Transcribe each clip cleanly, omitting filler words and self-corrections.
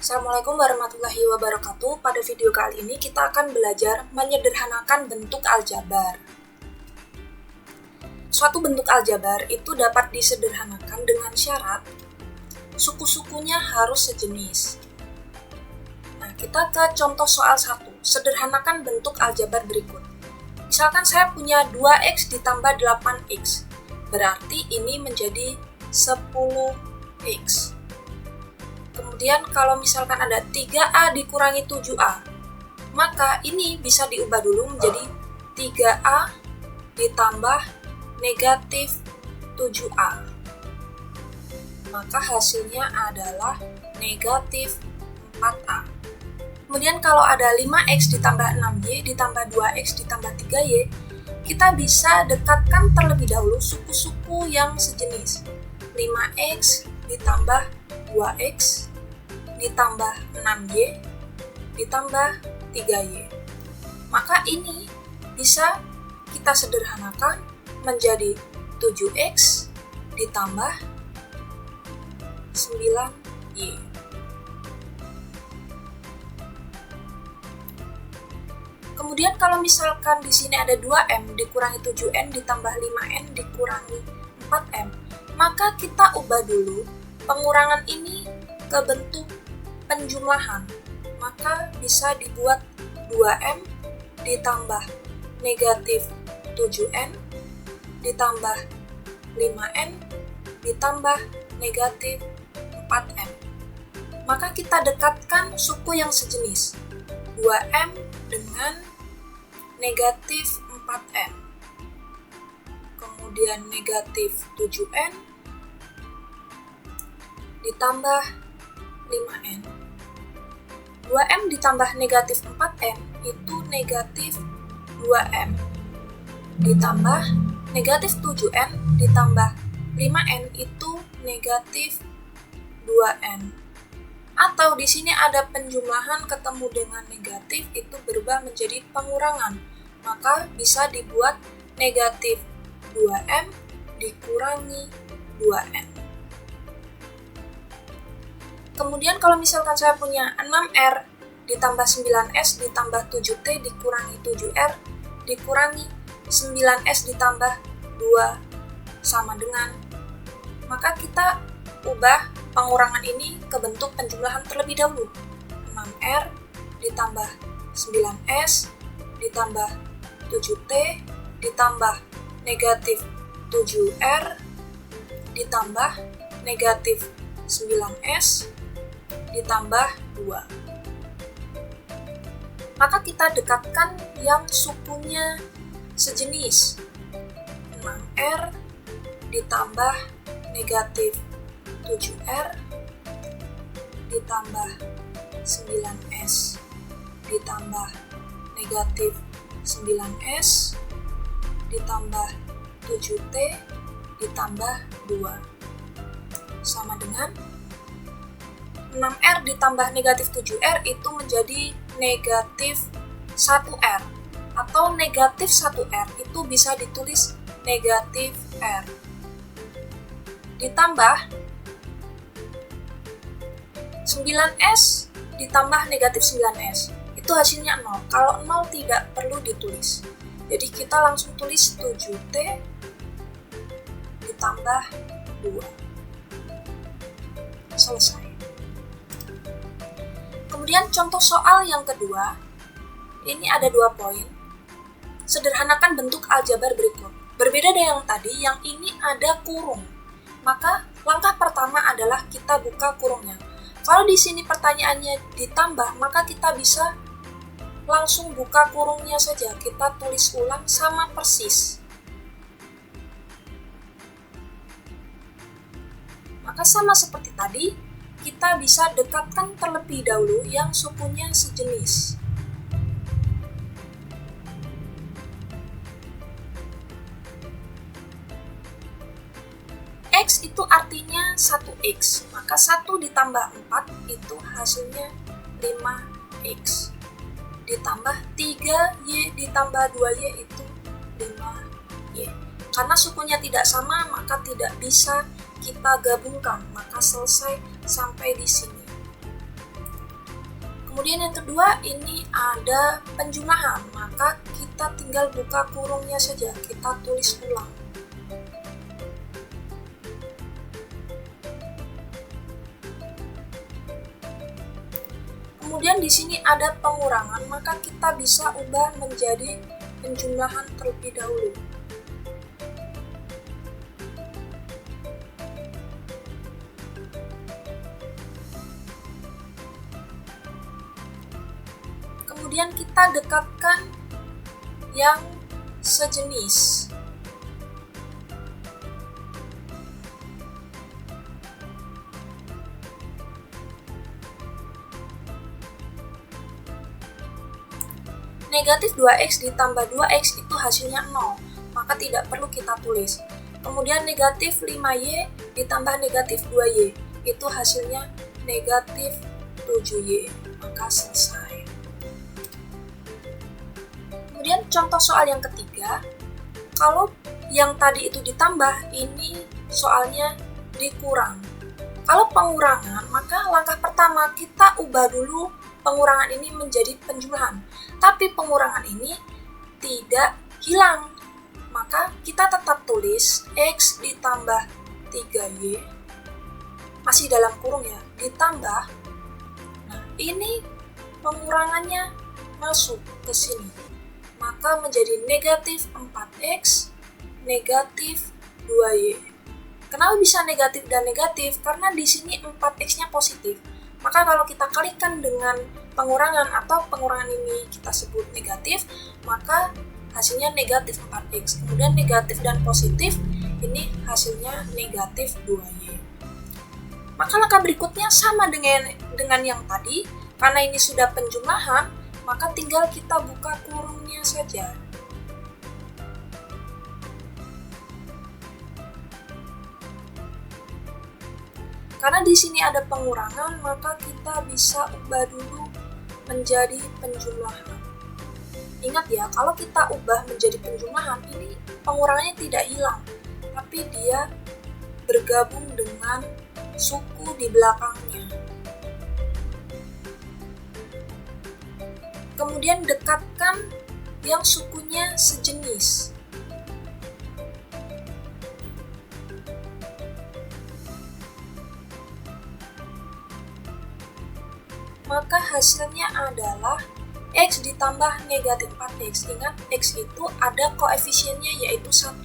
Assalamualaikum warahmatullahi wabarakatuh. Pada video kali ini kita akan belajar menyederhanakan bentuk aljabar. Suatu bentuk aljabar itu dapat disederhanakan dengan syarat suku-sukunya harus sejenis. Nah, kita ke contoh soal 1. Sederhanakan bentuk aljabar berikut. Misalkan saya punya 2x ditambah 8x. Berarti ini menjadi 10x. Kemudian kalau misalkan ada 3A dikurangi 7A, maka ini bisa diubah dulu menjadi 3A ditambah negatif 7A. Maka hasilnya adalah negatif 4A. Kemudian kalau ada 5X ditambah 6Y ditambah 2X ditambah 3Y, kita bisa dekatkan terlebih dahulu suku-suku yang sejenis. 5X ditambah 2X ditambah 6Y ditambah 3Y. Maka ini bisa kita sederhanakan menjadi 7X ditambah 9Y. Kemudian kalau misalkan di sini ada 2M dikurangi 7N ditambah 5N dikurangi 4M, maka kita ubah dulu pengurangan ini ke bentuk penjumlahan, maka bisa dibuat 2M ditambah negatif 7N ditambah 5N ditambah negatif 4M. Maka kita dekatkan suku yang sejenis, 2M dengan negatif 4M, kemudian negatif 7N ditambah 5N. 2M ditambah negatif 4M itu negatif 2M ditambah negatif 7N ditambah 5N itu negatif 2N. Atau di sini ada penjumlahan ketemu dengan negatif itu berubah menjadi pengurangan, maka bisa dibuat negatif 2M dikurangi 2N. Kemudian kalau misalkan saya punya 6R ditambah 9S ditambah 7T dikurangi 7R dikurangi 9S ditambah 2 sama dengan, maka kita ubah pengurangan ini ke bentuk penjumlahan terlebih dahulu. 6R ditambah 9S ditambah 7T ditambah negatif 7R ditambah negatif 9S ditambah 2. Maka kita dekatkan yang sukunya sejenis. 6R ditambah negatif 7R ditambah 9S ditambah negatif 9S ditambah 7T ditambah 2 sama dengan 6R ditambah negatif 7R itu menjadi negatif 1R, atau negatif 1R itu bisa ditulis negatif R. Ditambah 9S ditambah negatif 9S, itu hasilnya 0. Kalau 0 tidak perlu ditulis. Jadi kita langsung tulis 7T ditambah 2. Selesai. Kemudian contoh soal yang kedua, ini ada 2 poin. Sederhanakan bentuk aljabar berikut. Berbeda dari yang tadi, yang ini ada kurung. Maka langkah pertama adalah kita buka kurungnya. Kalau di sini pertanyaannya ditambah, maka kita bisa langsung buka kurungnya saja. Kita tulis ulang sama persis. Maka sama seperti tadi, kita bisa dekatkan terlebih dahulu yang sukunya sejenis. X itu artinya 1X, maka 1 ditambah 4 itu hasilnya 5X. Ditambah 3Y ditambah 2Y itu 5Y. Karena sukunya tidak sama, maka tidak bisa kita gabungkan, maka selesai sampai di sini. Kemudian yang kedua, ini ada penjumlahan, maka kita tinggal buka kurungnya saja, kita tulis ulang. Kemudian di sini ada pengurangan, maka kita bisa ubah menjadi penjumlahan terlebih dahulu. Kemudian kita dekatkan yang sejenis. Negatif 2x ditambah 2x itu hasilnya 0, maka tidak perlu kita tulis. Kemudian negatif 5y ditambah negatif 2y, itu hasilnya negatif 7y, maka selesai. Kemudian contoh soal yang ketiga, kalau yang tadi itu ditambah, ini soalnya dikurang. Kalau pengurangan, maka langkah pertama kita ubah dulu pengurangan ini menjadi penjumlahan. Tapi pengurangan ini tidak hilang. Maka kita tetap tulis x ditambah 3y, masih dalam kurung ya, ditambah. Nah, ini pengurangannya masuk ke sini. Maka menjadi negatif 4x, negatif 2y. Kenapa bisa negatif dan negatif? Karena di sini 4x-nya positif. Maka kalau kita kalikan dengan pengurangan atau pengurangan ini kita sebut negatif, maka hasilnya negatif 4x. Kemudian negatif dan positif, ini hasilnya negatif 2y. Maka langkah berikutnya sama dengan yang tadi, karena ini sudah penjumlahan, maka tinggal kita buka kurungnya saja. Karena di sini ada pengurangan, maka kita bisa ubah dulu menjadi penjumlahan. Ingat ya, kalau kita ubah menjadi penjumlahan, ini pengurangannya tidak hilang, tapi dia bergabung dengan suku di belakangnya. Kemudian dekatkan yang sukunya sejenis. Maka hasilnya adalah x ditambah negatif 4x. Ingat, x itu ada koefisiennya yaitu 1.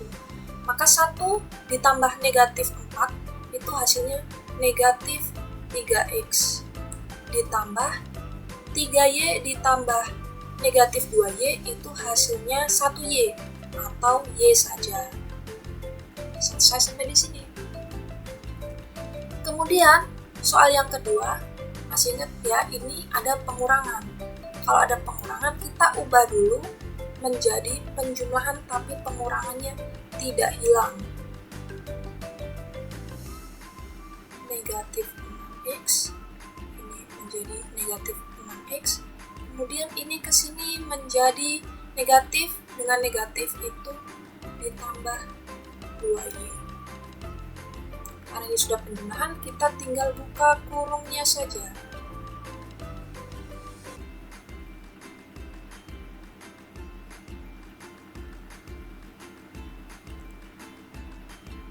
Maka 1 ditambah negatif 4 itu hasilnya negatif 3x. Ditambah 3y ditambah negatif 2y itu hasilnya 1y atau y saja. Selesai sampai di sini. Kemudian soal yang kedua, masih ingat ya, ini ada pengurangan. Kalau ada pengurangan, kita ubah dulu menjadi penjumlahan, tapi pengurangannya tidak hilang. Negatif 6x, ini menjadi negatif 6x. Kemudian ini ke sini menjadi negatif, dengan negatif itu ditambah 2y. Karena ini sudah penjumlahan, kita tinggal buka kurungnya saja.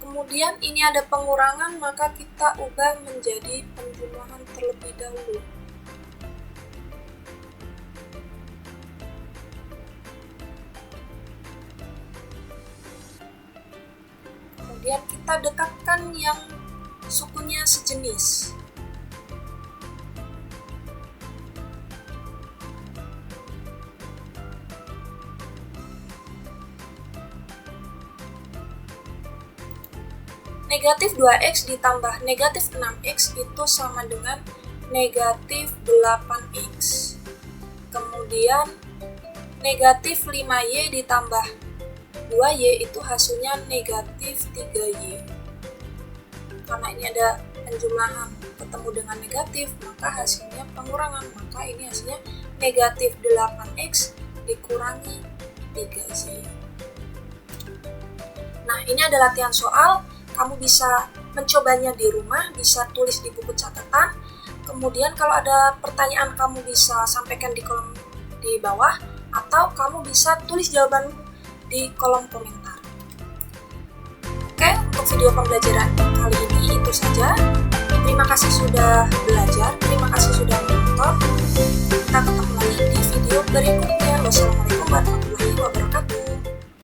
Kemudian ini ada pengurangan, maka kita ubah menjadi penjumlahan terlebih dahulu. Kemudian kita dekatkan yang sukunya sejenis. Negatif 2x ditambah negatif 6x itu sama dengan negatif 8x. Kemudian negatif 5y ditambah 2y itu hasilnya negatif 3y. Karena ini ada penjumlahan ketemu dengan negatif, maka hasilnya pengurangan. Maka ini hasilnya negatif 8x dikurangi 3y. Nah, ini ada latihan soal. Kamu bisa mencobanya di rumah, bisa tulis di buku catatan. Kemudian kalau ada pertanyaan kamu bisa sampaikan di kolom di bawah, atau kamu bisa tulis jawaban di kolom komentar. Oke, untuk video pembelajaran kali ini itu saja. Terima kasih sudah belajar, terima kasih sudah